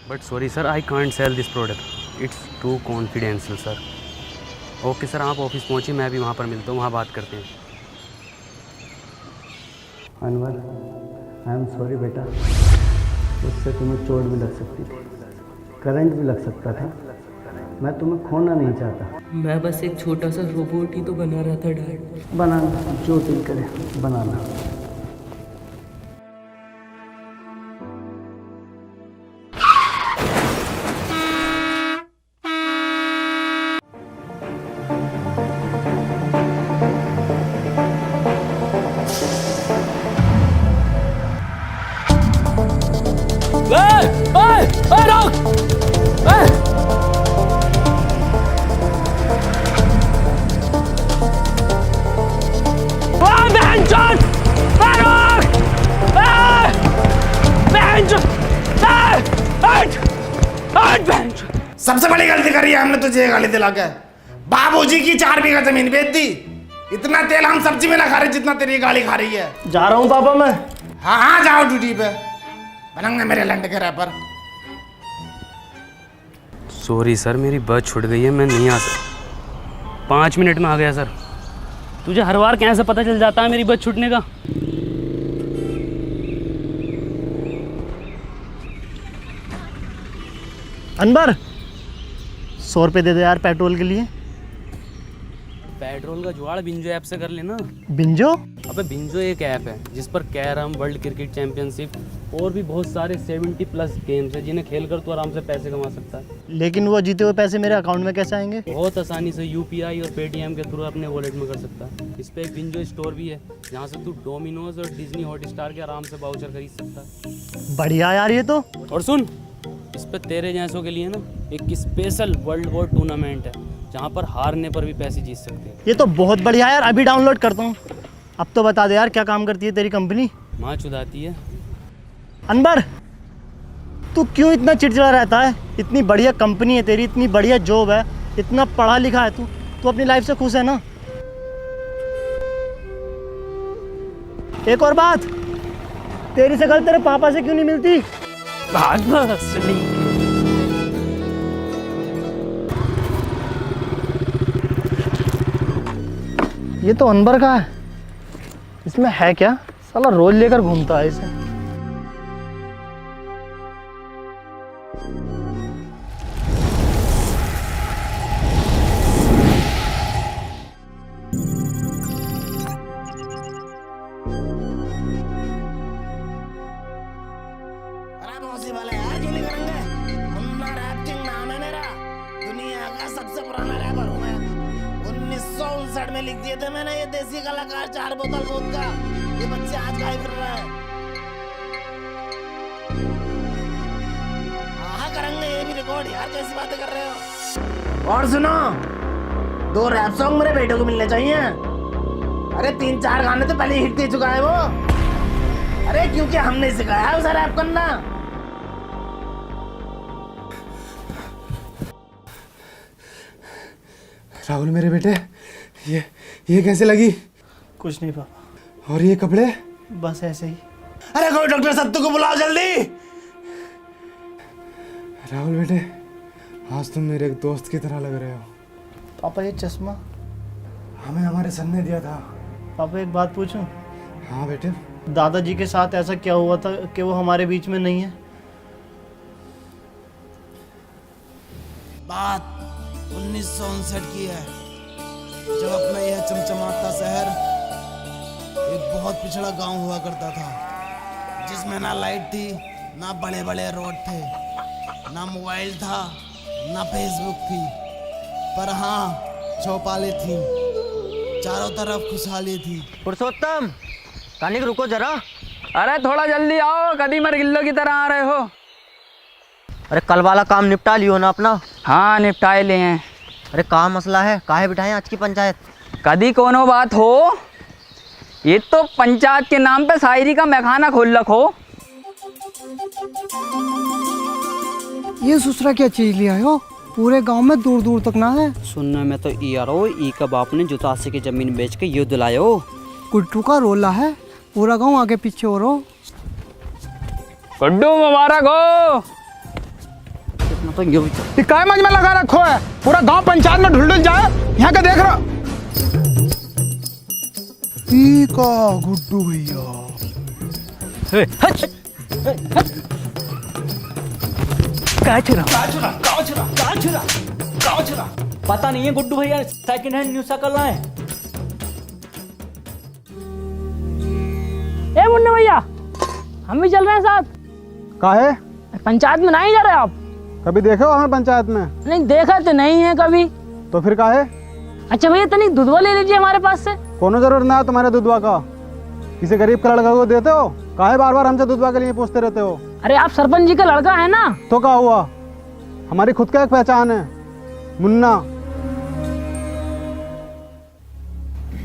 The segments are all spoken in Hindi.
But sorry sir, I can't sell this product, it's too confidential sir. Okay sir, आप ऑफिस पहुँचिए, मैं भी वहाँ पर मिलता हूँ, वहाँ बात करते हैं। अनवर, आई एम सॉरी बेटा, उससे तुम्हें चोट भी लग सकती थी, करंट भी लग सकता था। मैं तुम्हें खोना नहीं चाहता। मैं बस एक छोटा सा रोबोट ही तो बना रहा था डैड। बनाना जो दिल करे बनाना। सबसे बड़ी गलती करी है हमने तुझे गाली दिला के। बाबूजी की 4 बीघा जमीन बेच दी। इतना तेल हम सब्जी में ना खा रहे जितना तेरी गाली खा रही है। जा रहा हूँ पापा मैं। हाँ हाँ जाओ ड्यूटी पे, बनंगे मेरे लंड के रैपर। सॉरी सर, मेरी बस छूट गई है, मैं नहीं आ सकता। 5 मिनट में आ गया सर। तुझे हर बार कैसे पता चल जाता है मेरी बस छूटने का? अनवर 100 रुपये दे दे यार पेट्रोल के लिए। पेट्रोल का जुगाड़ बिंजो ऐप से कर लेना। बिंजो? अबे बिंजो एक ऐप है जिस पर कैरम, वर्ल्ड क्रिकेट चैंपियनशिप और भी बहुत सारे 70+ गेम्स हैं जिन्हें खेलकर तू आराम से पैसे कमा सकता है। लेकिन वो जीते हुए पैसे मेरे अकाउंट में कैसे आएंगे? बहुत आसानी से UPI और पेटीएम के थ्रू अपने वॉलेट में कर सकता है। इस पे एक बिंजो स्टोर भी है जहाँ से तू डोमिनोज और डिज्नी हॉटस्टार के आराम से वाउचर खरीद सकता है। बढ़िया यार ये तो। और सुन, इस पे तेरे जैसों के लिए ना एक स्पेशल वर्ल्ड वॉर टूर्नामेंट है जहाँ पर हारने पर भी पैसे जीत सकते हैं। ये तो बहुत बढ़िया यार, अभी डाउनलोड करता हूँ। अब तो बता दे यार क्या काम करती है तेरी कंपनी? माँ चुदाती है। अनवर तू क्यों इतना चिड़चिड़ा रहता है? इतनी बढ़िया कंपनी है तेरी, इतनी बढ़िया जॉब है, इतना पढ़ा लिखा है तू, तू अपनी लाइफ से खुश है ना? एक और बात, तेरी शक्ल तेरे पापा से क्यों नहीं मिलती? ये तो अनवर का है, इसमें है क्या? साला रोज लेकर घूमता है इसे। अरे पॉसिबल है यार, क्यों नहीं करेंगे? मुन्ना रैप किंग नाम है मेरा, दुनिया का सबसे पुराना रैपर हूँ मैं। 1959 में लिख दिए थे मैंने ये देसी कलाकार 4 बोतल वोदका। ये बच्चे आज गाए फिर रहे हैं। हाँ करेंगे ये भी रिकॉर्ड यार, कैसी बातें कर रहे हो? और सुनो, 2 रैप सॉन्ग मेरे बेटे को मिलने चाहिए। अरे 3-4 गाने तो पहले हिट दे चुका है वो। अरे क्योंकि हमने सिखाया है उसे रैप करना। राहुल मेरे बेटे, ये कैसे लगी? कुछ नहीं पापा। और ये कपड़े? बस ऐसे ही। अरे कोई डॉक्टर सत्तू को बुलाओ जल्दी। राहुल बेटे, आज तुम मेरे एक दोस्त की तरह लग रहे हो। पापा ये चश्मा हमें हमारे सन ने दिया था। पापा एक बात पूछूं? हाँ बेटे। दादाजी के साथ ऐसा क्या हुआ था कि वो हमारे बीच में नहीं है? बात 1959 की है, जब अपना यह चमचमाता शहर एक बहुत पिछड़ा गांव हुआ करता था, जिसमें ना लाइट थी, ना बड़े बड़े रोड थे, ना मोबाइल था, ना फेसबुक थी, पर हाँ चौपालें थी। चारों तरफ खुशहाली थी। पुरुषोत्तम, कानिक रुको जरा। अरे थोड़ा जल्दी आओ, कदी मर गिल्लो की तरह आ रहे हो। अरे कल वाला काम निपटा लियो ना अपना? हाँ निपटाए ले हैं। अरे कहाँ मसला है, काहे बिठाएं आज की पंचायत? कदी कोनो बात हो, ये तो पंचायत के नाम पे शायरी का मैखाना खोल रखो। ये ससुरा क्या चीज लिया हो? पूरे गांव में दूर दूर तक ना है। सुनने में तो यारो ई का बाप ने जुतासी की जमीन बेच के युद्ध लायो। कुट्टू का रोला है, पूरा गांव आगे पीछे हो रहा। गुड्डू मुबारक हो। तो यूं ही ये काय मंज में लगा रखो है, पूरा गांव पंचायत में ढुल जाए। यहाँ का देख रहा का गुड्डू भैया। पता नहीं है गुड्डू भैया सेकंड हैंड न्यू साइकिल लाए। ए मुन्ना भैया, हम भी चल रहे हैं साथ। काहे? पंचायत में नहीं जा रहे आप? कभी देखे हो हमें पंचायत में? नहीं देखा तो नहीं है कभी। तो फिर काहे? अच्छा भैया तनिक दूधवा ले लीजिए हमारे पास से। कोनो जरूरत ना है तुम्हारे दूधवा का। किसी गरीब का लड़का को देते हो? काहे बार बार हमसे दूधवा के लिए पूछते रहते हो? अरे आप सरपंच जी का लड़का है ना। तो क्या हुआ, हमारी खुद का एक पहचान है, मुन्ना।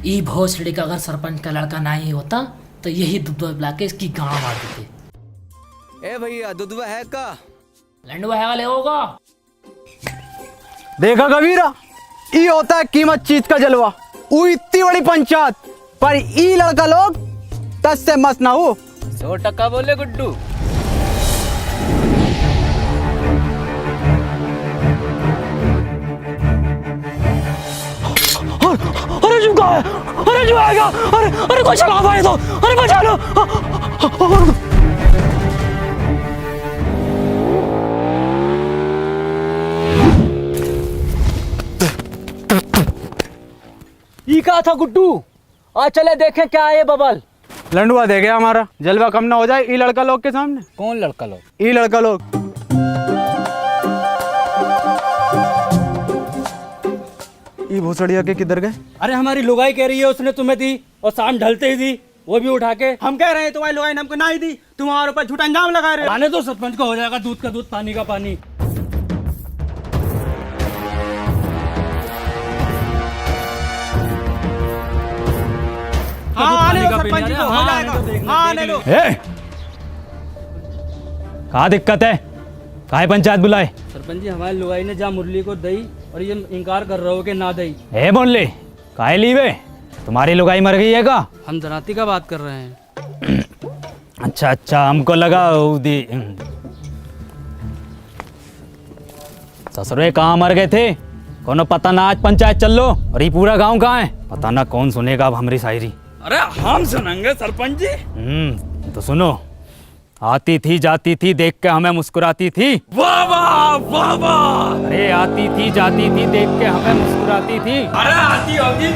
ई भोसड़ी का अगर सरपंच का लड़का ना ही होता तो यही दूधवा पिला के इसकी गाँव मार देते। ए भैया दूधवा है का? लंडुआ है वाले होगा। देखा कबीरा, ई होता है कीमत चीज का जलवा। ऊ इतनी बड़ी पंचायत पर ई लड़का लोग 10 से मस्त ना हो। 100% बोले गुड्डू। अरे जो है, अरे जो आएगा, अरे कोई चला पाए तो, अरे बचा लो। ई कहा था गुड्डू, आज चले देखें क्या है ये बबल। लंडुआ दे गया हमारा, जलवा कम ना हो जाए ई लड़का लोग के सामने। कौन लड़का लोग? ई लड़का लोग। ई भोसड़िया के किधर गए? अरे हमारी लुगाई कह रही है उसने तुम्हें दी और शाम ढलते ही दी, वो भी उठा के। हम कह रहे हैं तुम्हारी लुगाई ने हमको ना ही दी, तुम हमारे ऊपर झूठा इंजाम लगा रहे हो। आने तो सरपंच को हो जाएगा दूध का दूध पानी का पानी। आने दो सरपंच जी को, हो जाएगा। आने दो। कहाँ दिक्कत है, काहे पंचायत बुलाए? सरपंच जी हमारी लुगाई ने जा मुरली को दई और ये इनकार कर रहे हो कि ना दई। ए बोले काहे लीवे, तुम्हारी लुगाई मर गई है का? हम दराती का बात कर रहे हैं। अच्छा अच्छा, हमको लगा दी। ससुरे कहाँ मर गए थे, कोनो पता ना। आज पंचायत चल लो और ये पूरा गांव कहाँ है, पता ना कौन सुनेगा अब हमारी शायरी। अरे हम सुनेंगे सरपंच जी। तो सुनो। आती थी जाती थी देख के हमें मुस्कुराती थी। वाह वाह वाह वाह। अरे आती थी जाती थी देख के हमें मुस्कुराती थी। अरे आती होगी।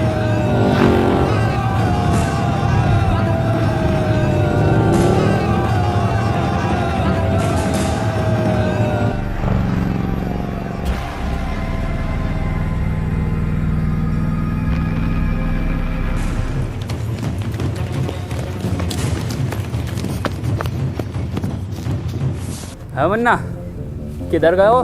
है मुन्ना, किधर गए हो?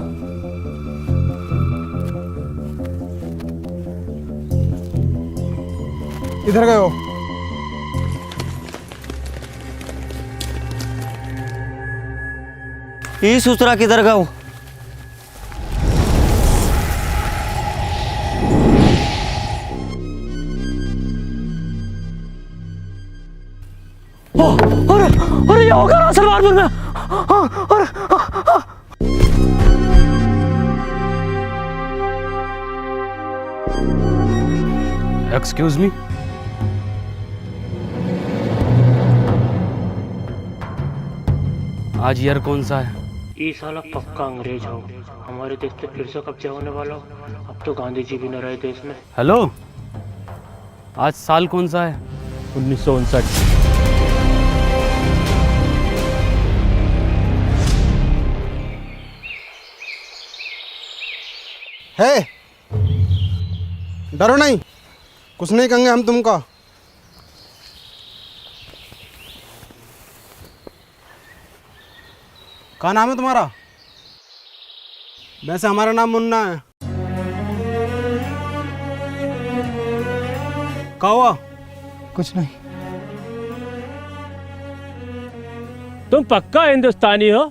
इधर गए हो? ये ससुरा किधर गए हो? अरे ये होगा ना सलमानपुर में। Excuse me. आज ईयर कौन सा है? ये साला पक्का अंग्रेज हो, हमारे देश पे फिर से कब्जा होने वाला हो। अब तो गांधी जी भी न रहे देश में। हेलो, आज साल कौन सा है? 1959। है, डरो नहीं, कुछ नहीं कहेंगे हम तुमको। क्या नाम है तुम्हारा? वैसे हमारा नाम मुन्ना है। क्या हुआ? कुछ नहीं। तुम पक्का हिंदुस्तानी हो?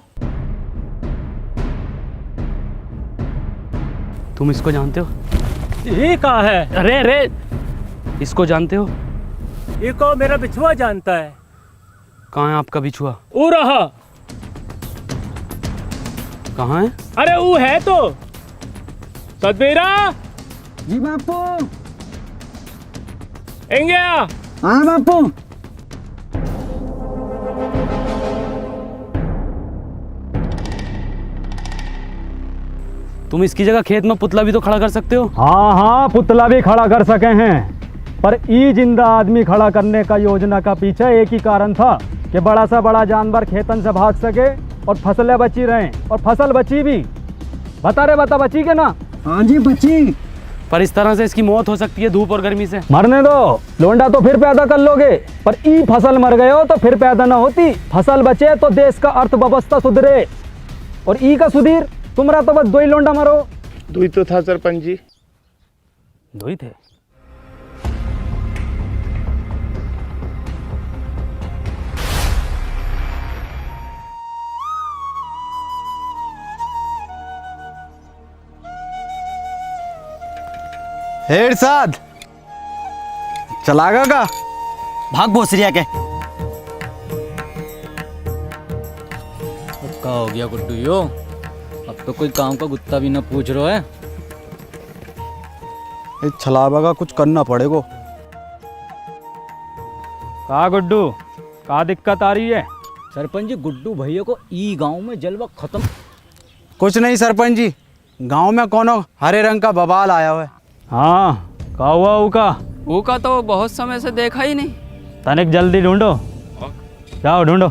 तुम इसको जानते हो? ये कहाँ है? अरे अरे, इसको जानते हो? ये को मेरा बिछुआ जानता है। कहाँ है आपका बिछुआ? वो रहा। कहाँ है? अरे वो है तो सतबीरा। जी बापू। एंगे हाँ बापू। तुम इसकी जगह खेत में पुतला भी तो खड़ा कर सकते हो। हाँ हाँ, पुतला भी खड़ा कर सके हैं, पर ई जिंदा आदमी खड़ा करने का योजना का पीछे एक ही कारण था कि बड़ा सा बड़ा जानवर खेतन से भाग सके और फसलें बची रहें, और फसल बची भी। बता बची के ना? हाँ जी बची। पर इस तरह से इसकी मौत हो सकती है धूप और गर्मी से। मरने दो, लोंडा तो फिर पैदा कर लोगे, पर ई फसल मर गए हो तो फिर पैदा ना होती। फसल बचे तो देश का अर्थव्यवस्था सुधरे, और ई का सुधीर तुम्हारा तो बस दो ही लोंडा मरो। दुई तो था सरपंच जी। दो ही थे। हेड साथ चलागा का भाग भोसरिया के। क्या हो गया गुड्डू यो? अब तो कोई काम का गुत्ता भी ना पूछ रहा है। इस छलावा का कुछ करना पड़ेगा। का गुड्डू, का दिक्कत आ रही है? सरपंच जी, गुड्डू भैया को ई गांव में जलवा खत्म। कुछ नहीं सरपंच जी, गांव में कोनो हरे रंग का बवाल आया हुआ है। हाँ, का हुआ उका? ऊका तो बहुत समय से देखा ही नहीं। तनिक जल्दी ढूंढो, जाओ ढूंढो।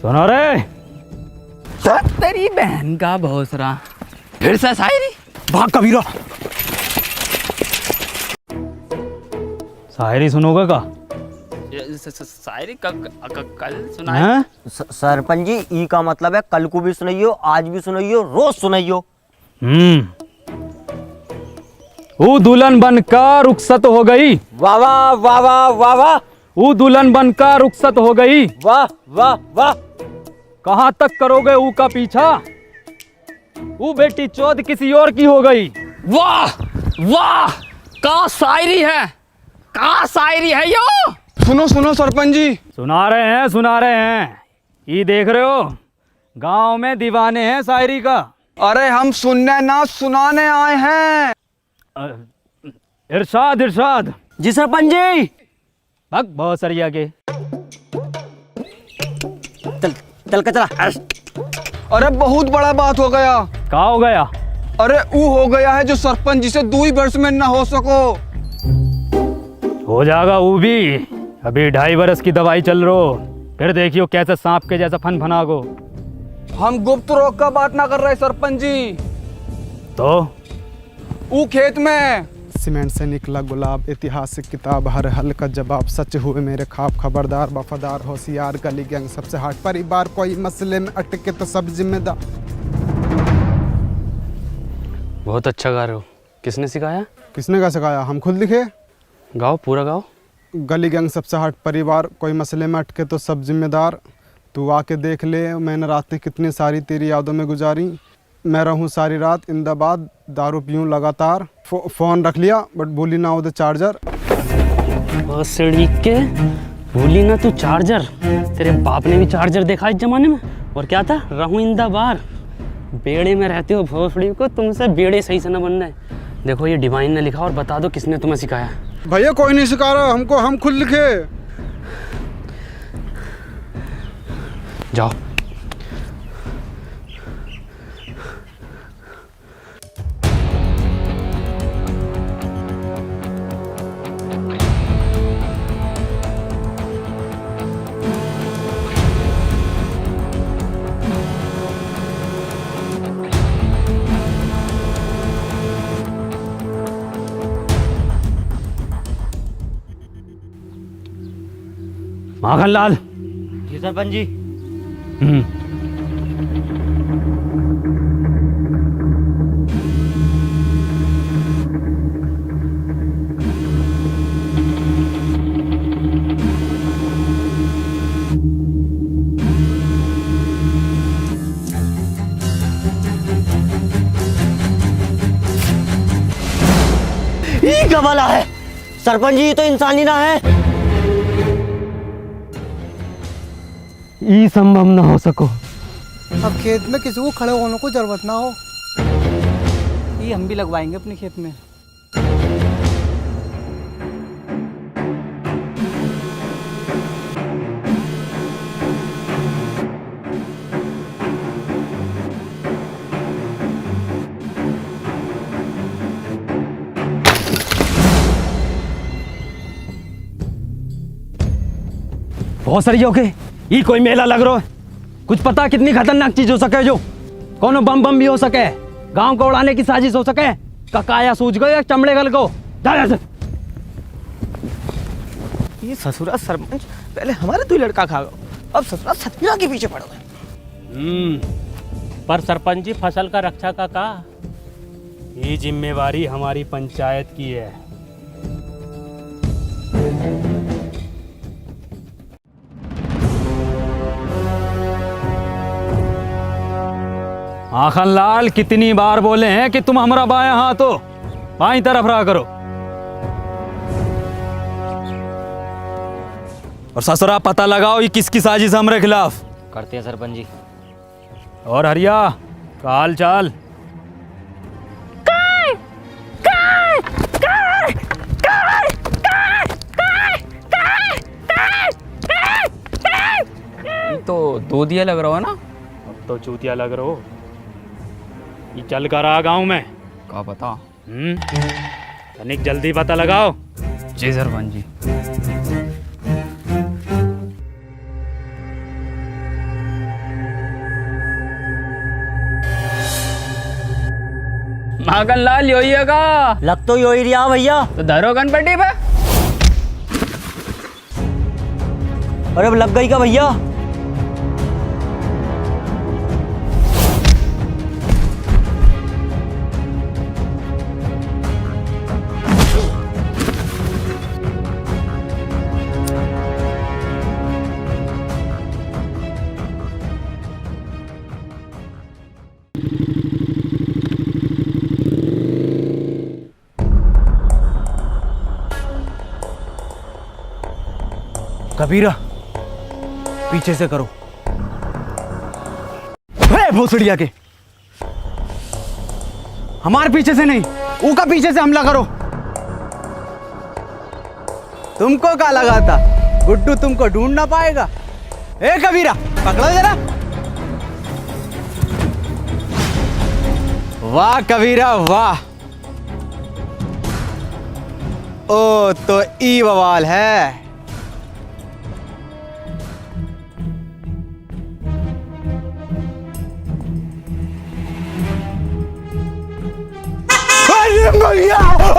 सुनो रे, तेरी बहन का भोसरा फिर से शायरी। भाग कबीरा। शायरी सुनोगे का? शायरी कल सुना हैं? सरपंच जी, ई का मतलब है कल को भी सुनाइयो, आज भी सुनाइयो, रोज सुनाइयो। वो दुल्हन बनकर रुखसत हो गई। वाह वाह वाह वाह वाह वाह। वो दुल्हन बनकर रुखसत हो गई। वाह वाह वाह। कहाँ तक करोगे ऊ का पीछा? वो बेटी चौथ किसी और की हो गई। वाह वाह, का शायरी है, का शायरी है यो। सुनो सुनो सरपंच जी। सुना रहे हैं। ये देख रहे हो, गांव में दीवाने हैं शायरी का। अरे हम सुनने ना सुनाने आए हैं। इरशाद। जी सरपंच जी। भग बहुत सरिया के। चल के चला। अरे बहुत बड़ा बात हो गया। का हो गया? अरे वो हो गया है जो सरपंच जी से 2 वर्ष में न हो सको। हो जाएगा वो भी। अभी 2.5 वर्ष की दवाई चल रही, फिर देखियो कैसे सांप के जैसा फनागो। हम गुप्त रोग का बात ना कर रहे सरपंच जी। तो वो खेत में सीमेंट से निकला गुलाब, ऐतिहासिक किताब, हर हल का जवाब, सच हुए मेरे ख्वाब, खबरदार वफादार होशियार, गली गैंग सबसे हट, परिवार कोई मसले में अटके तो सब जिम्मेदार। बहुत अच्छा गा रहे हो। किसने सिखाया? किसने का सिखाया? हम खुद लिखे। गाओ, पूरा गाओ। गली गैंग सबसे हट, परिवार कोई मसले में अटके तो सब जिम्मेदार, तू आके देख ले मैंने रातें कितनी सारी तेरी यादों में गुजारी, मैं रहूं सारी रात इंदाबाद, दारू पीऊं लगातार, फ़ोन रख लिया बट भूली ना उधर चार्जर। भोसड़ी के भूली ना तू चार्जर। तेरे बाप ने भी चार्जर देखा इस जमाने में। और क्या था? रहूं इंदाबार। बेड़े में रहते हो भोसड़ी को, तुमसे बेड़े सही से न बनना है। देखो ये डिवाइन ने लिखा, और बता दो किसने तुम्हें सिखाया। भैया कोई नहीं सिखा रहा हमको, हम खुद लिखे। जाओ। माखनलाल। जी सरपंच जी। ये क्या वाला है? सरपंच जी तो इंसान ही ना है। ये संभव ना हो सको। अब खेत में किसी को खड़े होने को जरूरत ना हो। ये हम भी लगवाएंगे अपने खेत में। बहुत सारी ओके, ये कोई मेला लग रहा है। कुछ पता कितनी खतरनाक चीज हो सके, जो कोनो बम बम भी हो सके, गांव को उड़ाने की साजिश हो सके। ककाया सूझ गए या चमड़े गल को जा। ये ससुरा सरपंच पहले हमारे दो लड़का खा गए, अब ससुरा सतमीरा के पीछे पड़ गए। पर सरपंच जी फसल का रक्षा का ये जिम्मेवारी हमारी पंचायत की है। आखन लाल कितनी बार बोले हैं कि तुम हमारा बायां हाथ हो, बाईं तरफ रहा करो। और ससुरा पता लगाओ ये किसकी साजिश हमारे खिलाफ। करते हैं सरपंच जी। और हरिया का हाल चाल? तो दो दिया लग रहा हो ना। अब तो चूतिया लग रहा हो। ये चल कर आ गाँव में क्या पता। तनिक जल्दी पता लगाओ। जी सरपंच जी। माखन लाल यो ही है का? लग तो यो ही रहा भैया। तो धरो गणपति पे। अरे अब लग गई का भैया? कबीरा पीछे से करो। भोसड़िया के हमारे पीछे से नहीं, ऊका पीछे से हमला करो। तुमको क्या लगा था गुड्डू तुमको ढूंढ ना पाएगा? ए कबीरा पकड़ो जरा। वाह कबीरा वाह। ओ तो ई बवाल है।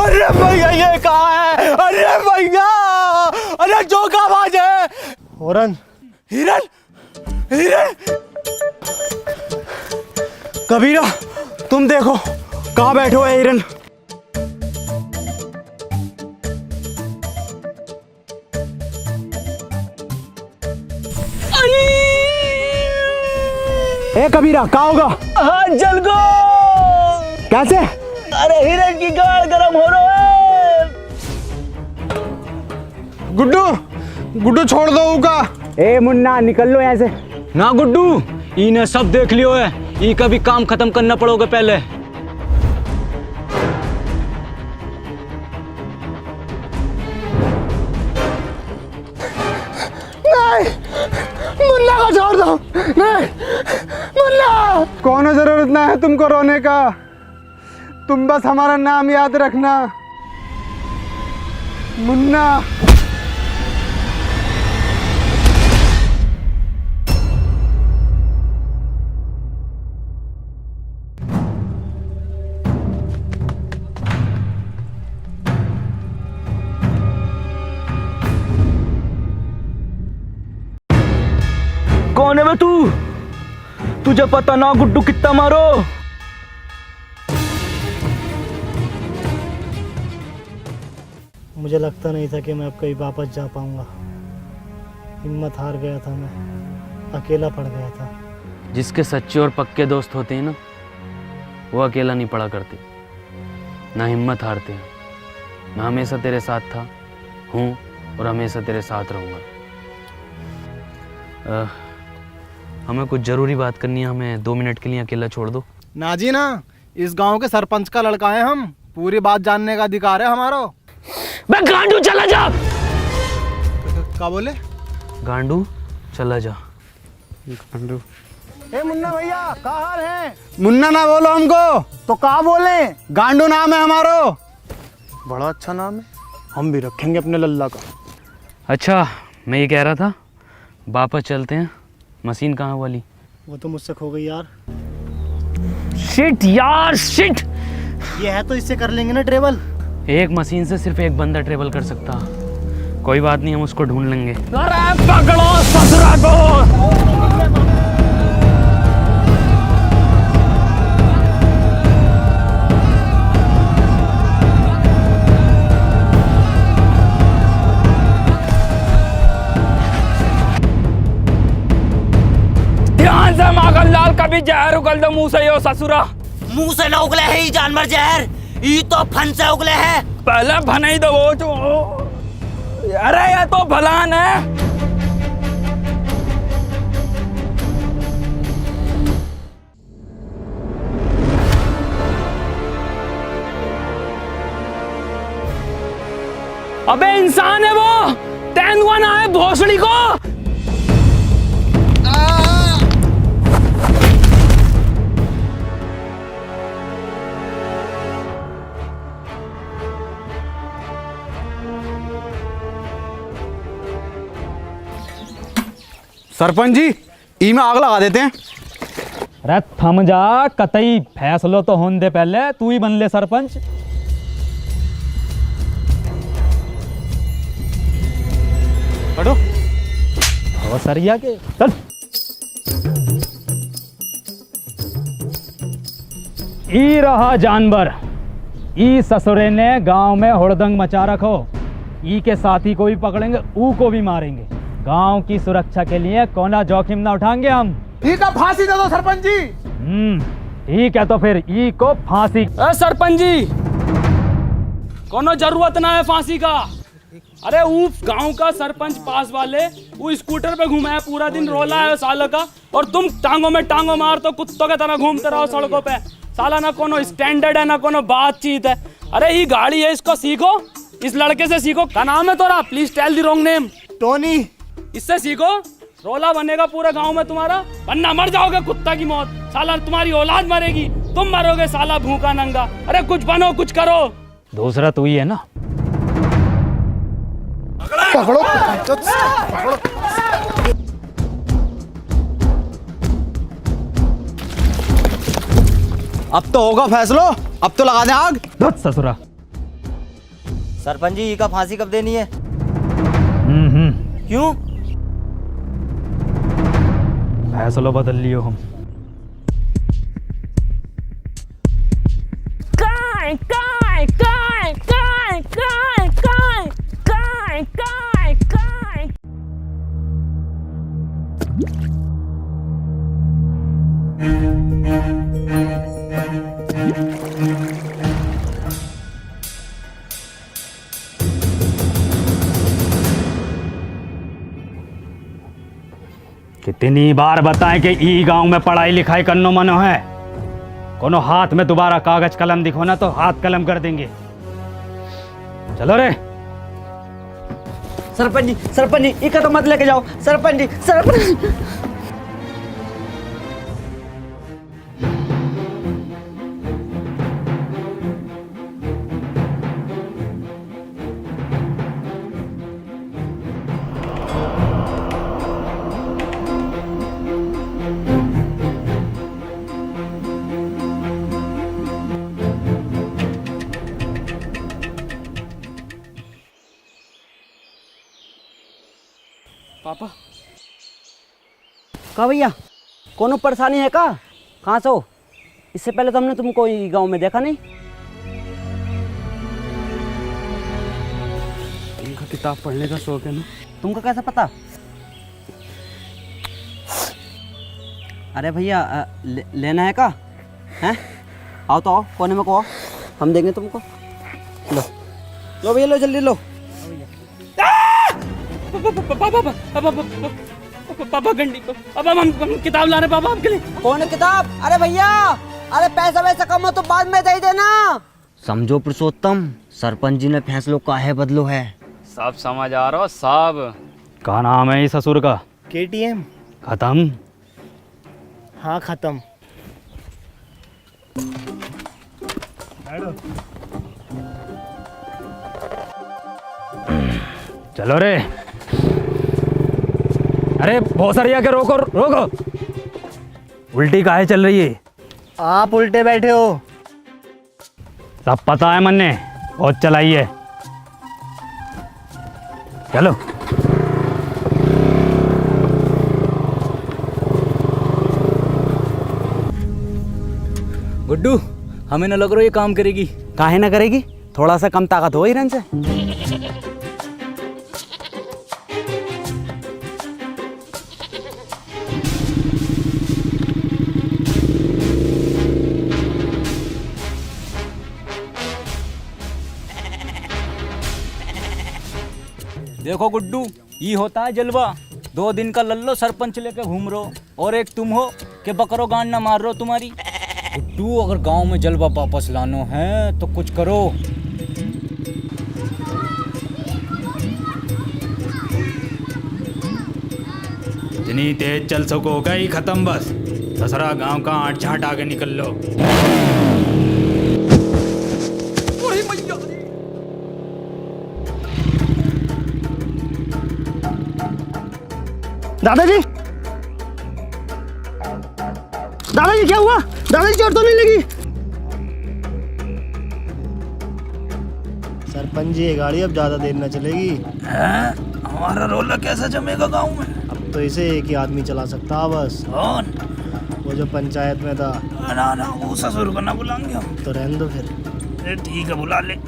अरे भैया ये कहाँ है? अरे भैया, अरे जो का आवाज है। हिरन हिरन हिरन। कबीरा तुम देखो कहाँ बैठे हो हिरन। ए कबीरा कहाँ होगा? हाँ जल गो। कैसे? अरे हिरन की गाड़ गरम हो रहा है। गुड्डू गुड्डू छोड़ दो उका। ए मुन्ना निकल लो यहाँ से। ना गुड्डू, इन्हें सब देख लियो है, ई का भी काम खत्म करना पड़ोगे पहले। नहीं मुन्ना को छोड़ दो। नहीं मुन्ना, कोनो जरूरत ना है तुमको रोने का। तुम बस हमारा नाम याद रखना, मुन्ना। कौन है बे तू? तुझे पता ना गुड्डू कितना मारो? मुझे लगता नहीं था कि मैं अब कहीं वापस जा पाऊंगा। हिम्मत हार गया था, मैं अकेला पड़ गया था। जिसके सच्चे और पक्के दोस्त होते हैं ना, वो अकेला नहीं पड़ा करते, ना हिम्मत हारते हैं। मैं हमेशा तेरे साथ था, हूँ और हमेशा तेरे साथ रहूँगा। हमें कुछ ज़रूरी बात करनी है, हमें 2 मिनट के लिए अकेला छोड़ दो। ना जी ना, इस गांव के सरपंच का लड़का है हम, पूरी बात जानने का अधिकार है हमारा। बे गांडू चला जा। क्या बोले? गांडू चला जा। गांडू। ए मुन्ना भैया, क्या हाल है? मुन्ना ना बोलो हमको, तो क्या बोले? गांडू नाम है हमारो। बड़ा अच्छा नाम है, हम भी रखेंगे अपने लल्ला का। अच्छा, मैं ये कह रहा था, वापस चलते हैं। मशीन कहाँ वाली? वो तो मुझसे खो गई यार। शिट यार शिट। ये है तो इससे कर लेंगे ना ट्रेवल। एक मशीन से सिर्फ एक बंदा ट्रेवल कर सकता। कोई बात नहीं, हम उसको ढूंढ लेंगे। अरे पकड़ो ससुरा को। ध्यान से माखनलाल, कभी जहर उगल दो मुंह से यो ससुरा। मुंह से न उगले है ये जानवर जहर, ये तो फन से उगले है। पहले भनाई दो वो जो। अरे ये तो भलान है। अबे इंसान है वो, तेंदुआ ना है भोसड़ी को। सरपंच जी, ई में आग लगा देते हैं। अरे थम जा, कतई फैसलो तो होने दे, पहले तू ही बन ले सरपंच। हटो। और सरिया के चल। ई रहा जानवर, ई ससुरे ने गांव में हुड़दंग मचा रखो। ई के साथी को भी पकड़ेंगे, ऊ को भी मारेंगे। गांव की सुरक्षा के लिए कोना जोखिम ना उठाएंगे हम। ठीक है, फांसी दे दो सरपंच जी। ठीक है, तो फिर ई को फांसी। सरपंच जी, कोनो जरूरत ना है फांसी का। अरे वो गांव का सरपंच पास वाले वो स्कूटर पे घूमा है, पूरा दिन रोला है साल का, और तुम टांगों में टांगों मार तो कुत्तों की तरह घूमते रहो सड़कों पे। साला ना कोनो स्टैंडर्ड है, ना कोनो बातचीत है। अरे ये गाड़ी है, इसको सीखो, इस लड़के से सीखो। क्या नाम है तोरा? Please tell the wrong name. Tony. इससे सीखो, रोला बनेगा पूरे गांव में तुम्हारा, वरना मर जाओगे कुत्ता की मौत। साला तुम्हारी औलाद मरेगी, तुम मरोगे साला भूखा नंगा। अरे कुछ बनो, कुछ करो। दूसरा तू ही है ना। पकड़ो, पकड़ो। अब तो होगा फैसलो, अब तो लगा दे आग। धत ससुरा। सरपंच जी, का फांसी कब देनी है? क्यों? फैसलो बदल लियो हम। काय काय काय काय काय काय काय काय काय। कितनी बार बताएं कि ई गांव में पढ़ाई लिखाई करनो मनो है। कोनो हाथ में दोबारा कागज कलम दिखो ना तो हाथ कलम कर देंगे। चलो रे। सरपंच जी, इका तो मत लेके जाओ। सरपंच जी, सरपंच। पापा। का भैया, कोनो परेशानी है का? कहाँ से हो? इससे पहले तो हमने तुमको गांव में देखा नहीं। तुमको किताब पढ़ने का शौक है ना? तुमको कैसे पता? अरे भैया, लेना है का? हैं? आओ तो आओ, कोने में को आओ, हम देंगे तुमको। लो लो भैया, लो जल्दी लो। पापा गंडी पापा हम किताब ला रहे पापा आपके लिए। कौन किताब? अरे भैया, अरे पैसा वैसा कम हो तो बाद में दे देना। समझो पुरुषोत्तम, सरपंच जी ने फैसलों काहे बदलो है। सब समझ आ रहा हो सब। क्या नाम है इस ससुर का? KTM। खत्म? हाँ खत्म। चलो रे। अरे बहुत सारी आके रोको रोको। उल्टी काहे चल रही है? आप उल्टे बैठे हो। सब पता है मन्ने, बहुत चलाई है। चलो। गुड्डू, हमें न लग रहा ये काम करेगी। काहे ना करेगी? थोड़ा सा कम ताकत हो हिरन से। देखो गुड्डू, ये होता है जलवा। 2 दिन का लल्लो सरपंच लेके घूम रहो और एक तुम हो कि बकरो गांड ना मार रहो तुम्हारी। गुड्डू, अगर गांव में जलवा वापस लानो है तो कुछ करो। जितनी तेज चल सको गई खत्म बस। दसरा गांव का आठ झाट आगे निकल लो। दादाजी, दादाजी क्या हुआ? दादाजी चोट तो नहीं लगी? सरपंच जी, ये गाड़ी अब ज्यादा देर न चलेगी। हमारा रोला कैसा जमेगा गांव में? अब तो इसे एक ही आदमी चला सकता बस। कौन? वो जो पंचायत में था। ना ना, वो ससुर को ना बुलाएंगे हम। तो रहने दो फिर। ठीक है, बुला ले।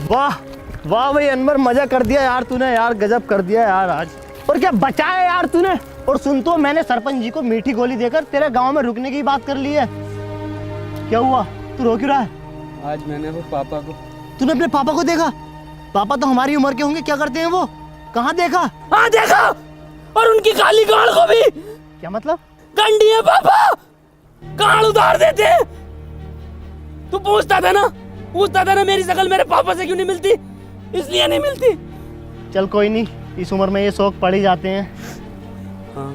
वाह वाह भाई अनवर, मजा कर दिया यार तूने। यार गजब कर दिया यार आज। और क्या बचाया यार तूने। और सुन तो, मैंने सरपंच जी को मीठी गोली देकर तेरे गांव में रुकने की बात कर ली है। क्या हुआ, तू रो क्यों रहा है? आज मैंने वो पापा को। तूने अपने पापा को देखा? पापा तो हमारी उम्र के होंगे, क्या करते हैं वो? कहाँ देखा? हाँ देखा, और उनकी काली गाड़ को भी। क्या मतलब? गंडी है पापा, गाड़ उतार देते हैं। तू पूछता था ना मेरी शकल मेरे पापा से क्यों नहीं मिलती? इसलिए नहीं मिलती। चल कोई नहीं, इस उम्र में ये शौक पड़ ही जाते हैं। हाँ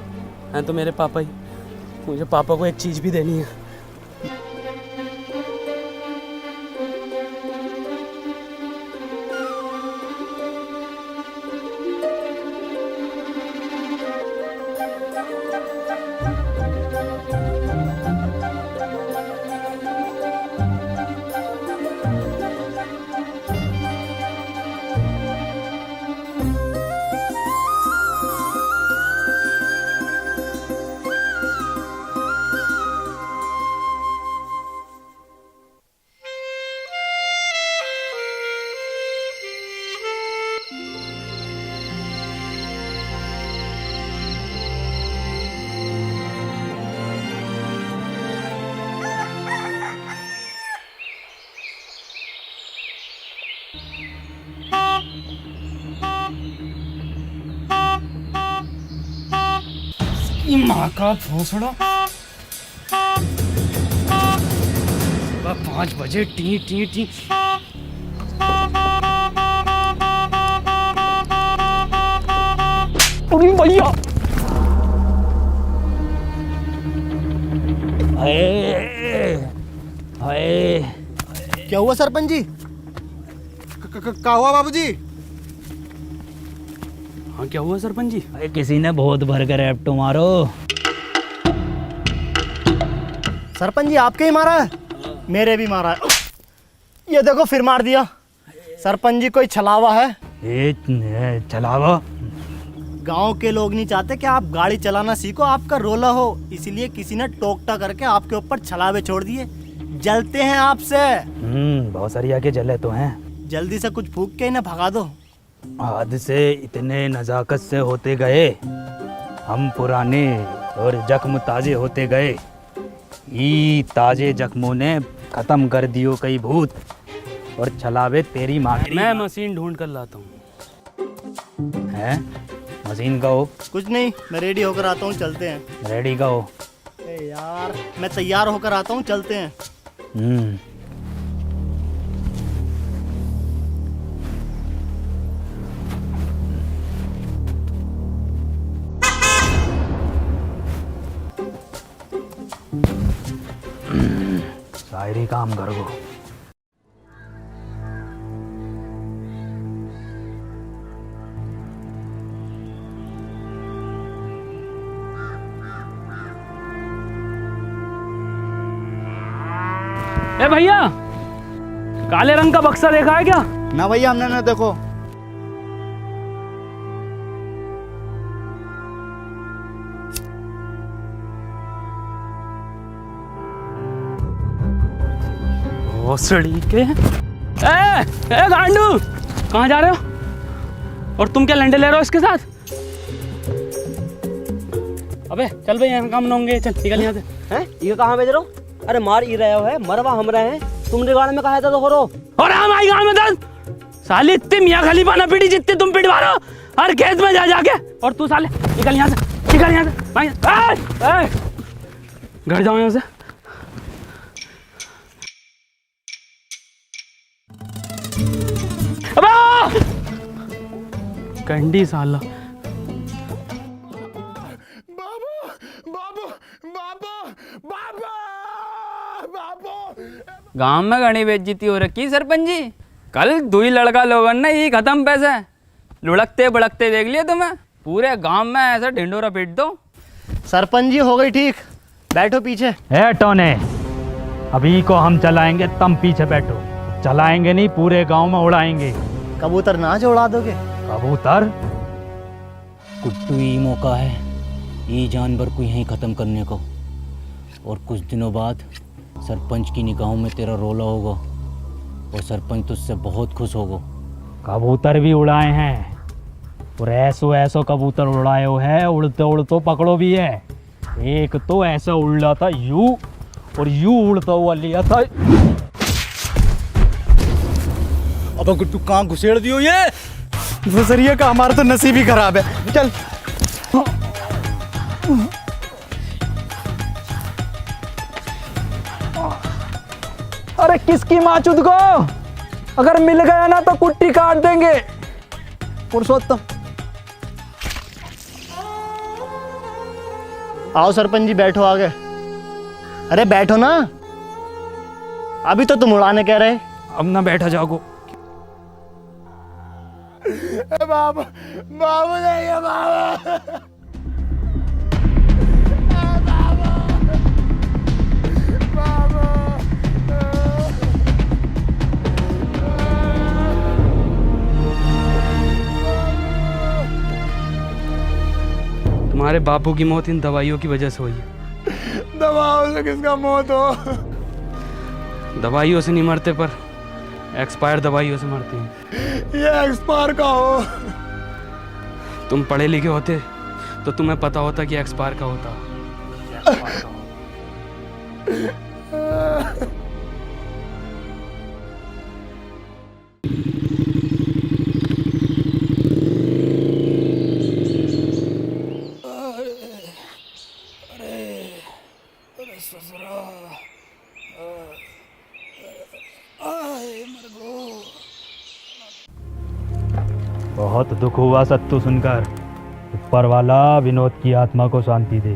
हैं तो मेरे पापा ही। मुझे पापा को एक चीज भी देनी है। माँ का भोसड़ा। 5 बजे टी टी टी। अरे भैया, क्या हुआ सरपंच जी? क्या हुआ बाबूजी? हाँ क्या हुआ सरपंच जी? अरे किसी ने बहुत भर कर एप्टो मारो। सरपंच जी आपके ही मारा है? मेरे भी मारा है। ये देखो फिर मार दिया। सरपंच जी कोई छलावा है? छलावा? गांव के लोग नहीं चाहते कि आप गाड़ी चलाना सीखो, आपका रोला हो, इसलिए किसी ने टोकटा करके आपके ऊपर छलावे छोड़ दिए। जलते हैं आपसे। बहुत सारी आके जले तो हैं। जल्दी से कुछ फूक के इन्हें भगा दो। हाथ से इतने नजाकत से होते गए हम पुराने और जख्म ताजे होते गए। ई ताजे जख्मों ने खत्म कर दियो कई भूत और चलावे तेरी माँ। मैं मशीन ढूंढ कर लाता हूँ। हैं? मशीन का हो? कुछ नहीं, मैं रेडी होकर आता हूँ, चलते हैं। रेडी का हो? यार मैं तैयार होकर आता हूँ, चलते हैं। शायरी काम कर गो। ए भैया, काले रंग का बक्सा देखा है क्या? ना भैया, हमने ना। देखो भोसड़ी के। ए गांडू, कहाँ जा रहे हो? और तुम क्या लंडे ले रहे हो इसके साथ? अबे चल भाई, यहाँ काम ना होंगे, चल निकल यहाँ से। हैं? ये कहाँ भेज रहे हो? अरे मार ही रहे हो है, मरवा हम रहे हैं। तुमने गाड़ में कहा था तो करो। और हम आई गाँव में दस साली इतनी मियाँ खलीफा ना पीटी जितने तुम पिटवा रहे हो हर खेत में जा जाके। और तू साले निकल यहाँ से, निकल यहाँ से भाई। घर जाओ यहाँ से। कंडी साला। गांव में घनी बेइज्जती हो रखी सरपंच जी। कल दुई लड़का लोगन ने ही खत्म पैसे लुढ़कते बड़कते देख लिए तुम्हें। पूरे गांव में ऐसा ढिंडोरा पीट दो। सरपंच जी हो गई ठीक, बैठो पीछे। ए टोने, अभी को हम चलाएंगे, तुम पीछे बैठो। चलाएंगे नहीं, पूरे गांव में उड़ाएंगे। कबूतर नाच उड़ा दोगे? कबूतर? कुट्टू ही मौका है ये जानवर को यहीं ख़त्म करने को। और कुछ दिनों बाद सरपंच की निगाहों में तेरा रोला होगा और सरपंच तुझसे बहुत खुश होगा। कबूतर भी उड़ाए हैं और ऐसो कबूतर उड़ाए हो है, उड़ते उड़ते पकड़ो भी है। एक तो ऐसा उड़ा था यू, और यू उड़ता हुआ लिया था। अब गुड्डू कहाँ घुसेड़ दियो ये? गुजरिए का हमारा तो नसीब ही खराब है। चल अरे किसकी माचुद को? अगर मिल गया ना तो कुट्टी काट देंगे। पुरुषोत्तम आओ सरपंच जी, बैठो आगे। अरे बैठो ना, अभी तो तुम उड़ाने कह रहे। अब ना बैठा जाओ। बाबू बाबू नहीं है बाबू। तुम्हारे बापू की मौत इन दवाइयों की वजह से हुई है। दवाओं से किसका मौत हो? दवाइयों से नहीं मरते, पर एक्सपायर दवाइयों से मरते हैं। ये एक्सपायर का हो? तुम पढ़े लिखे होते तो तुम्हें पता होता कि एक्सपायर का होता। बहुत दुख हुआ सत्तू सुनकर। ऊपर वाला विनोद की आत्मा को शांति दे।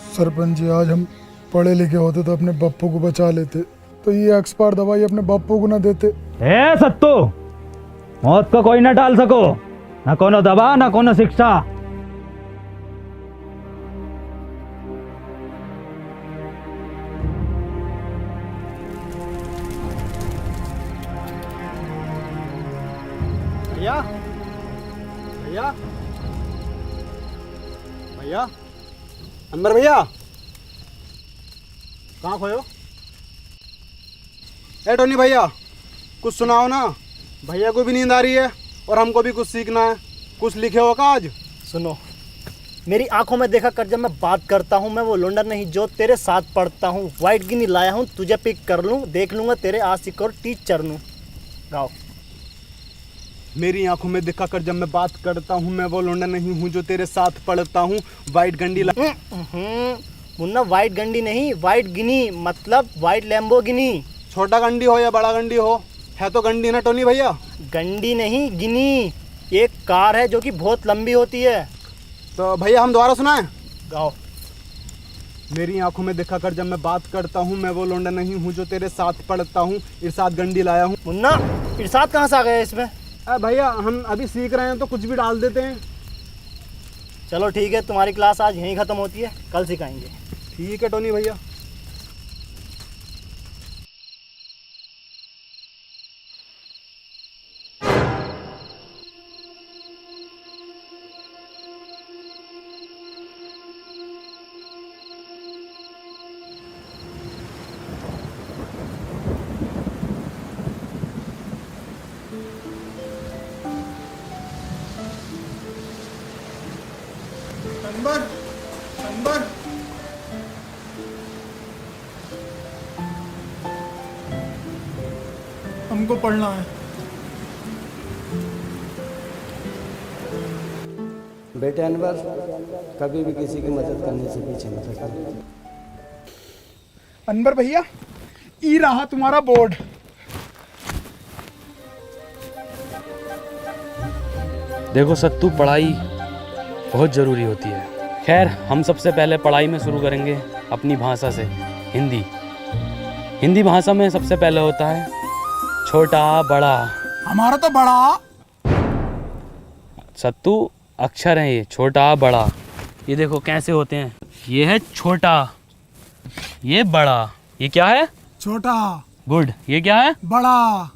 सरपंच जी, आज हम पढ़े लिखे होते तो अपने बप्पू को बचा लेते, तो ये एक्सपायर दवाई अपने बप्पू को ना देते। ए सत्तू, मौत को कोई ना टाल सको, ना कोनो दवा ना कोनो शिक्षा। भैया भैया भैया, अंदर भैया, कहाँ खोयो? ए टोनी भैया, कुछ सुनाओ ना। भैया को भी नींद आ रही है और हमको भी कुछ सीखना है। कुछ लिखे हो का आज? सुनो, मेरी आंखों में देखा कर, जब मैं बात करता हूँ मैं वो लोंडा नहीं जो तेरे साथ पढ़ता हूँ। वाइट गिनी लाया हूँ तुझे पिक कर लूँ, देख लूँगा तेरे आशिक और टीचर नू। गाओ। मेरी आंखों में दिखा कर जब मैं बात करता हूँ मैं वो लोंडा नहीं हूँ जो तेरे साथ पढ़ता हूँ। वाइट गंडी मुन्ना वाइट गंडी नहीं, वाइट गिनी मतलब वाइट लैम्बोर्गिनी। छोटा गंडी हो या बड़ा गंडी हो, है तो गंडी ना टोनी भैया। गंडी नहीं गिनी, एक कार है जो कि बहुत लंबी होती है। तो भैया हम दोबारा सुनाएं? गाओ। मेरी आंखों में दिखा कर जब मैं बात करता हूँ मैं वो लोंडा नहीं हूँ जो तेरे साथ पढ़ता हूँ। इरशाद गंडी लाया हूँ। मुन्ना इरशाद कहाँ से आ गया इसमें? भैया हम अभी सीख रहे हैं तो कुछ भी डाल देते हैं। चलो ठीक है, तुम्हारी क्लास आज यहीं ख़त्म होती है, कल सिखाएंगे। ठीक है टोनी भैया। अनवर हमको पढ़ना है। बेटे अनवर, कभी भी किसी की मदद करने से पीछे मत हटना। अनवर भैया, ई रहा तुम्हारा बोर्ड। देखो सत्तू, पढ़ाई बहुत ज़रूरी होती है। खैर, हम सबसे पहले पढ़ाई में शुरू करेंगे अपनी भाषा से, हिंदी। हिंदी भाषा में सबसे पहले होता है छोटा बड़ा। हमारा तो बड़ा। सत्तू अक्षर है ये, छोटा बड़ा। ये देखो कैसे होते हैं, ये है छोटा, ये बड़ा, ये क्या है? छोटा। गुड। ये क्या है? बड़ा।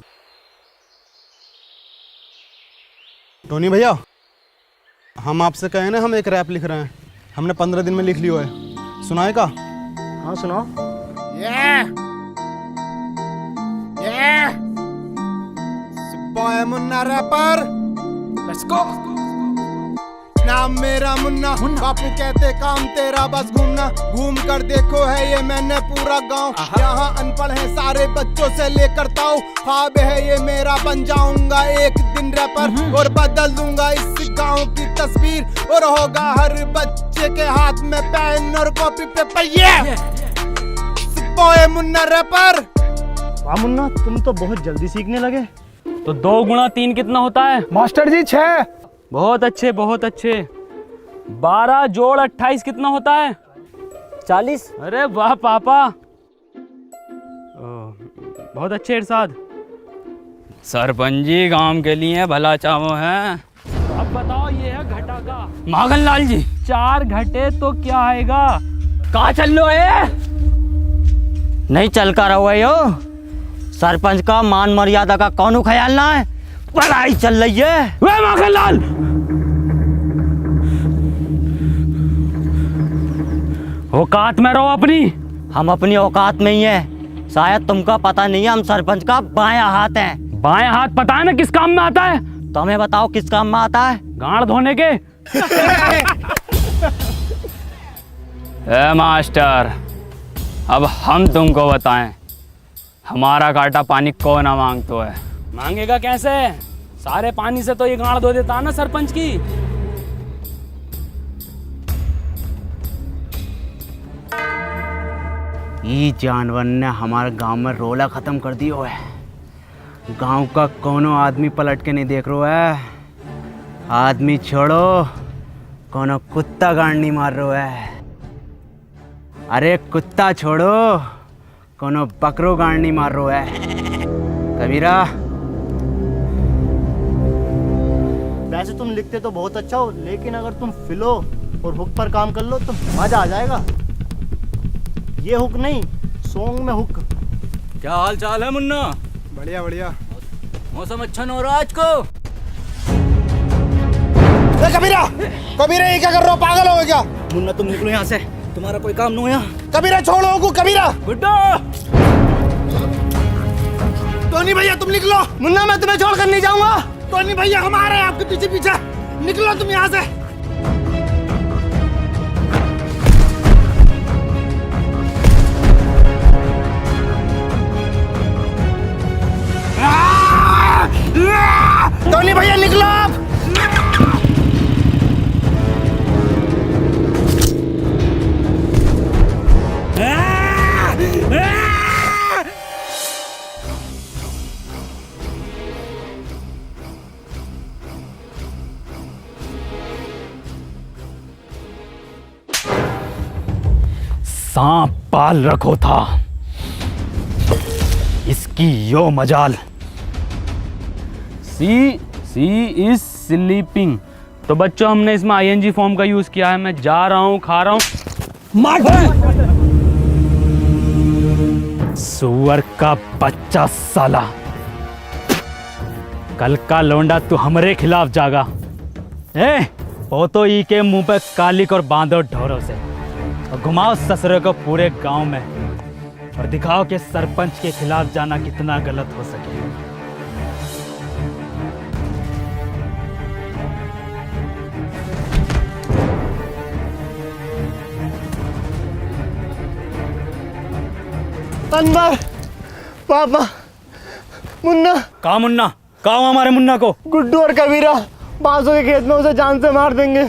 टोनी भैया, हम आपसे कहे ना हम एक रैप लिख रहे हैं, हमने 15 दिन में लिख लिया है, सुनाएगा? हाँ सुनाओ। Boy Munna rapper, let's go. नाम मेरा मुन्ना, बापू कहते काम तेरा बस घूमना। घूम कर देखो है ये मैंने पूरा गांव, यहाँ अनपढ़ है सारे बच्चों से लेकर ताऊ। ख्वाब है ये मेरा, बन जाऊंगा एक दिन रैपर और बदल दूंगा इस गांव की तस्वीर। और होगा हर बच्चे के हाथ में पेन और कॉपी पेपर। ये बॉय मुन्ना रैपर। वाह मुन्ना, तुम तो बहुत जल्दी सीखने लगे। तो 2 गुणा 3 कितना होता है? मास्टर जी 6। बहुत अच्छे, बहुत अच्छे। 12 जोड़ 28 कितना होता है? 40। अरे वाह पापा, बहुत अच्छे इरशाद। सरपंच जी गांव के लिए भला चाहो है। अब बताओ, ये है घटा का। माखन लाल जी, 4 घटे तो क्या आएगा? कहाँ चल लो है? नहीं चल कर रहो है यो, सरपंच का मान मर्यादा का कौन ख्याल ना है, पढ़ाई चल रही है। वे माखन लाल, औकात में रहो अपनी। हम अपनी औकात में ही है, शायद तुमका पता नहीं है हम सरपंच का बायां हाथ हैं। बायां हाथ पता है ना किस काम में आता है? तुम्हें बताओ किस काम में आता है? गांड धोने के। ए मास्टर, अब हम तुमको बताएं, हमारा काटा पानी कौन ना मांगतो है? मांगेगा कैसे? सारे पानी से तो ये गांड धो देता ना सरपंच की। ये जानवर ने हमारे गांव में रोला खत्म कर दियो है। गांव का कोनो आदमी पलट के नहीं देख रहा है। आदमी छोड़ो, कोनो कुत्ता गांड नहीं मार रहा है। अरे कुत्ता छोड़ो, कोनो बकरो गांड नहीं मार रहा है। कबीरा, वैसे तुम लिखते तो बहुत अच्छा हो, लेकिन अगर तुम फिलो और हुक पर काम कर लो तो मजा आ जाएगा। ये हुक नहीं, सॉन्ग में हुक। क्या हाल चाल है मुन्ना? बढ़िया बढ़िया। मौसम अच्छा न हो रहा आज को? कबीरा, कबीरा ये क्या कर रहे हो, पागल हो क्या? मुन्ना तुम निकलो यहाँ से, तुम्हारा कोई काम नहीं हो यहाँ। कबीरा छोड़ो को, कबीरा। गुड्डू, टोनी भैया तुम निकलो। मुन्ना मैं तुम्हें छोड़कर नहीं जाऊंगा। टोनी भैया हम आ रहे हैं आपके पीछे पीछे, निकलो तुम यहाँ से। टोनी भैया निकलो आप। सांप पाल रखो था, इसकी यो मजाल। सी इज स्लीपिंग। तो बच्चों हमने इसमें आईएनजी फॉर्म का यूज किया है। मैं जा रहा हूँ, खा रहा हूँ। सुअर का बच्चा साला, कल का लौंडा तू हमारे खिलाफ जागा। हो तो ई के मुंह पे कालिक और बांधो ढोरों से और घुमाओ ससुरे को पूरे गांव में और दिखाओ कि सरपंच के खिलाफ जाना कितना गलत हो सके। अनवर, पापा, मुन्ना। कहा मुन्ना? कहा हमारे मुन्ना को? गुड्डू और कबीरा बांसों के खेत में उसे जान से मार देंगे।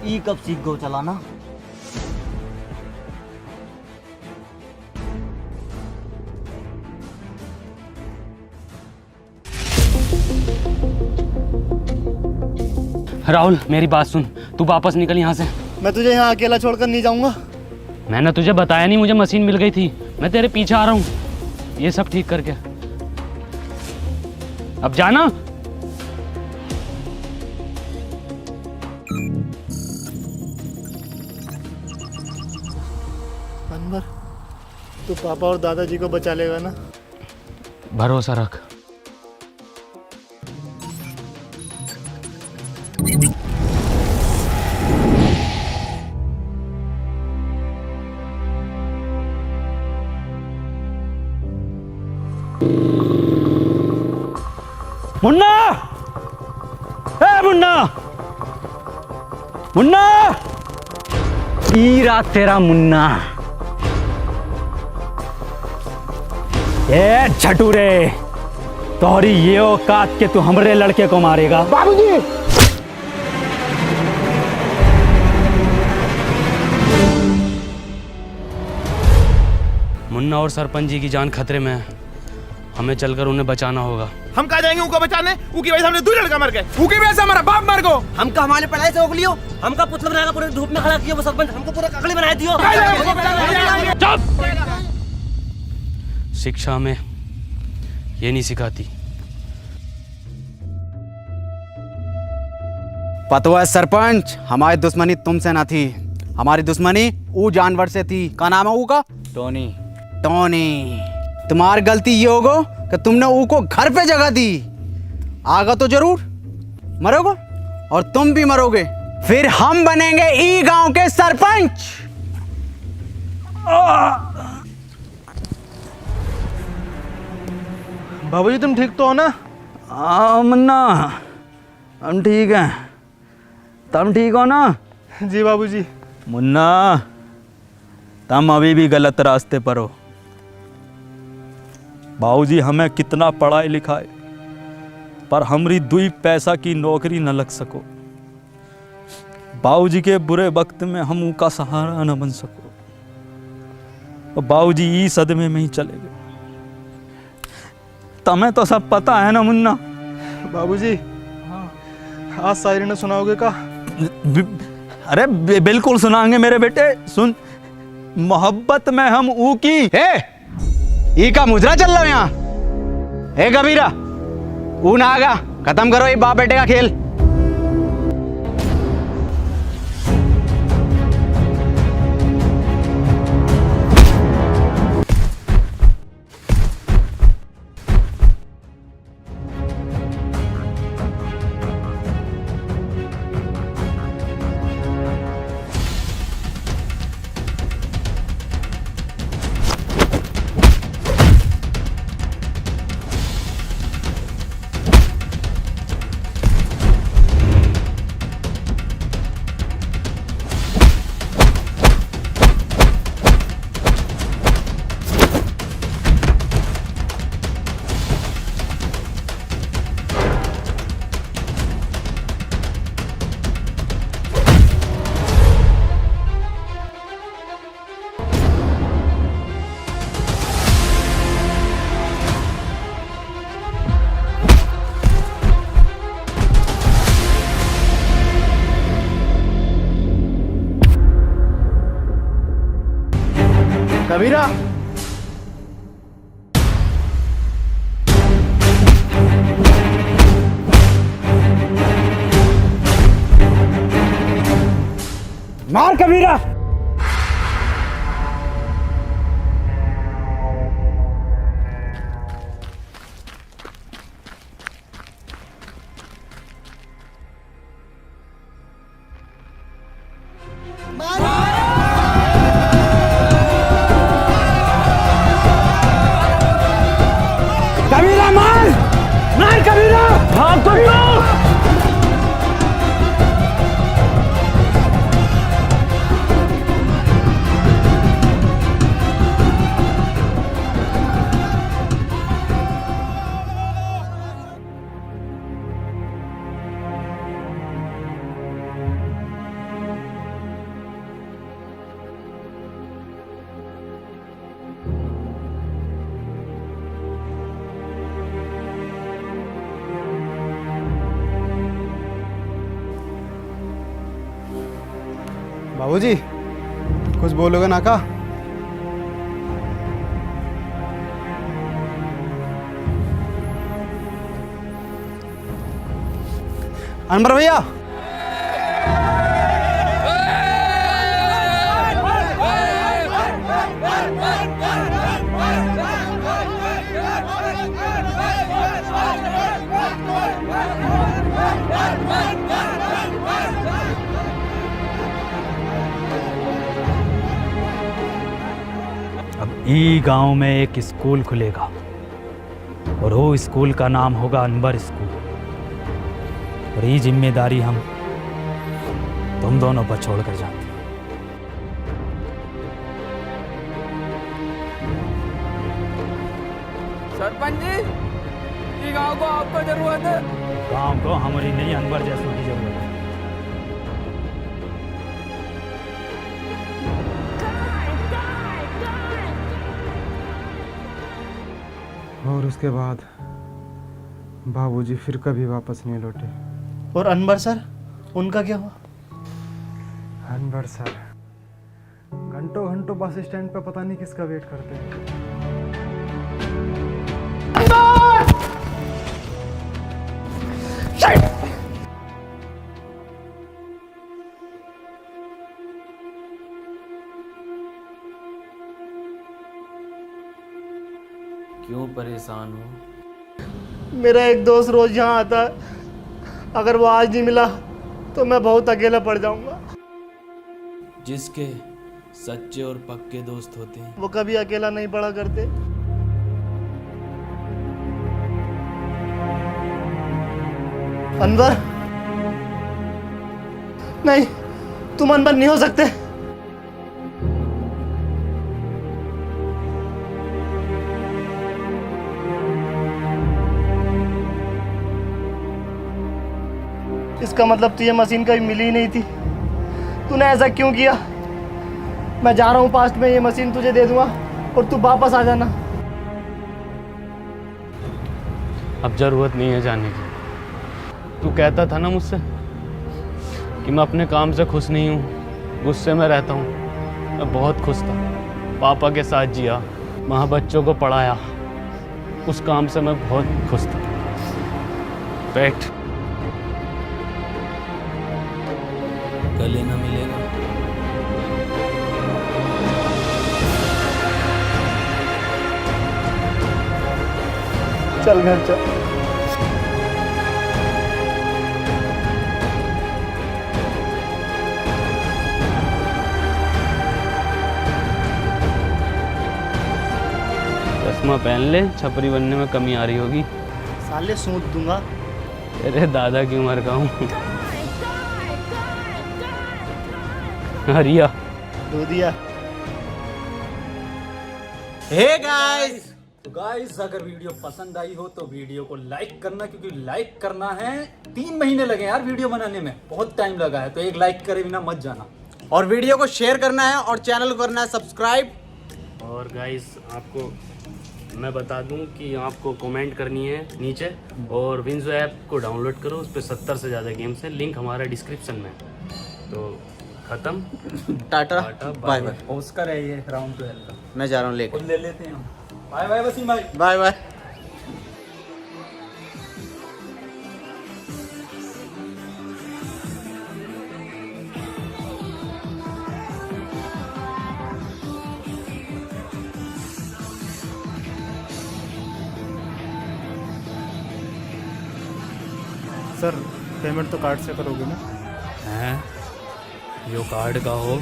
ई कब सीख गो चलाना? राहुल मेरी बात सुन, तू वापस निकल यहाँ से। मैं तुझे यहाँ अकेला छोड़कर नहीं जाऊंगा। मैंने तुझे बताया नहीं, मुझे मशीन मिल गई थी। मैं तेरे पीछे आ रहा हूँ ये सब ठीक करके। अब जाना। अनवर, तू पापा और दादाजी को बचा लेगा ना? भरोसा रख। मुन्ना! ए मुन्ना! मुन्ना! ईरा तेरा मुन्ना। ए झटूरे, तोहरी ये औकात के तू हमरे लड़के को मारेगा? बाबूजी! मुन्ना और सरपंच जी की जान खतरे में है, हमें चलकर उन्हें बचाना होगा। हम कहा जाएंगे उनको बचाने? उनकी वजह से हमने 2 लड़का मर गए। उनकी वजह से हमारा बाप मर गो। हमका हमारे पढ़ाई से रोक लियो, हमका पुतला बनाकर पूरे धूप में खड़ा किया वो सरपंच, हमको पूरा ककड़ी बना दियो। चुप! शिक्षा में ये नहीं सिखाती। पतो है सरपंच, हमारी दुश्मनी तुमसे ना थी, हमारी दुश्मनी वो जानवर से थी। क्या नाम है वो का? टोनी। टोनी। तुम्हारी गलती ये होगो कि तुमने वो को घर पे जगह दी। आगा तो जरूर मरोगे और तुम भी मरोगे, फिर हम बनेंगे ई गांव के सरपंच। बाबूजी तुम ठीक तो हो ना? हाँ मुन्ना, हम ठीक हैं। तुम ठीक हो ना? जी बाबूजी। मुन्ना, तुम अभी भी गलत रास्ते पर हो। बाबूजी हमें कितना पढ़ाई लिखाए पर हमरी 2 पैसा की नौकरी न लग सको। बाबूजी के बुरे वक्त में हम उनका सहारा न बन सको। और बाबूजी ई सदमे में ही चले गए। तुम्हें तो सब पता है ना मुन्ना? बाबूजी, आज शायरी ने सुनाओगे का? अरे बिल्कुल सुनाएंगे मेरे बेटे। सुन, मोहब्बत में हम ऊ की ई का मुजरा चल रहा यहाँ। हे कबीरा, ऊ ना आगा, खत्म करो ये बाप बेटे का खेल। कबीरा, मार कबीरा। कबीरा मार, मार कबीरा। हाँ कबीरा। बाबूजी, कुछ बोलोगे ना का? अनवर भैया, ई गांव में एक स्कूल खुलेगा और वो स्कूल का नाम होगा अनवर स्कूल। और ये जिम्मेदारी हम तुम दोनों पर छोड़ कर जाते हैं। सरपंच जी, ये गांव को आपको जरूरत है। गांव को हमारी नहीं, अनवर जैसों की जरूरत है। और उसके बाद बाबूजी फिर कभी वापस नहीं लौटे। और अनवर सर, उनका क्या हुआ? अनवर सर घंटों घंटों बस स्टैंड पे पता नहीं किसका वेट करते हैं। क्यों परेशान हो? मेरा एक दोस्त रोज यहाँ आता है, अगर वो आज नहीं मिला तो मैं बहुत अकेला पड़ जाऊंगा। जिसके सच्चे और पक्के दोस्त होते हैं वो कभी अकेला नहीं पड़ा करते। अनवर, नहीं, तुम अनवर नहीं हो सकते। इसका मतलब तुझे मशीन कभी मिली ही नहीं थी। तूने ऐसा क्यों किया? मैं जा रहा हूँ पास्ट में, ये मशीन तुझे दे दूंगा और तू वापस आ जाना। अब जरूरत नहीं है जाने की। तू कहता था ना मुझसे कि मैं अपने काम से खुश नहीं हूँ, गुस्से में रहता हूँ। मैं बहुत खुश था, पापा के साथ जिया, वहाँ बच्चों को पढ़ाया, उस काम से मैं बहुत खुश था। बैठ। गले ना मिलेगा। चल घर चल। चश्मा पहन ले, छपरी बनने में कमी आ रही होगी। साले सूंद दूंगा। तेरे दादा की उम्र का हूँ। हरिया दूधिया। हे गाइस, तो गाइस अगर वीडियो पसंद आई हो तो वीडियो को लाइक करना, क्योंकि लाइक करना है। 3 महीने लगे यार वीडियो बनाने में, बहुत टाइम लगा है, तो एक लाइक करे बिना मत जाना। और वीडियो को शेयर करना है और चैनल को करना है सब्सक्राइब। और गाइस आपको मैं बता दूं कि आपको कमेंट करनी है नीचे, और विंजो ऐप को डाउनलोड करो, उस पर 70 से ज़्यादा गेम्स हैं, लिंक हमारा डिस्क्रिप्शन में है। तो खत्म। Tata bye bye. ऑस्कर है ये राउंड 12 का, मैं जा रहा हूँ लेके। ले लेते हैं हम। बाय बाय वसीम भाई। Bye bye. सर पेमेंट तो कार्ड से करोगे ना? हैं यो कार्ड का हो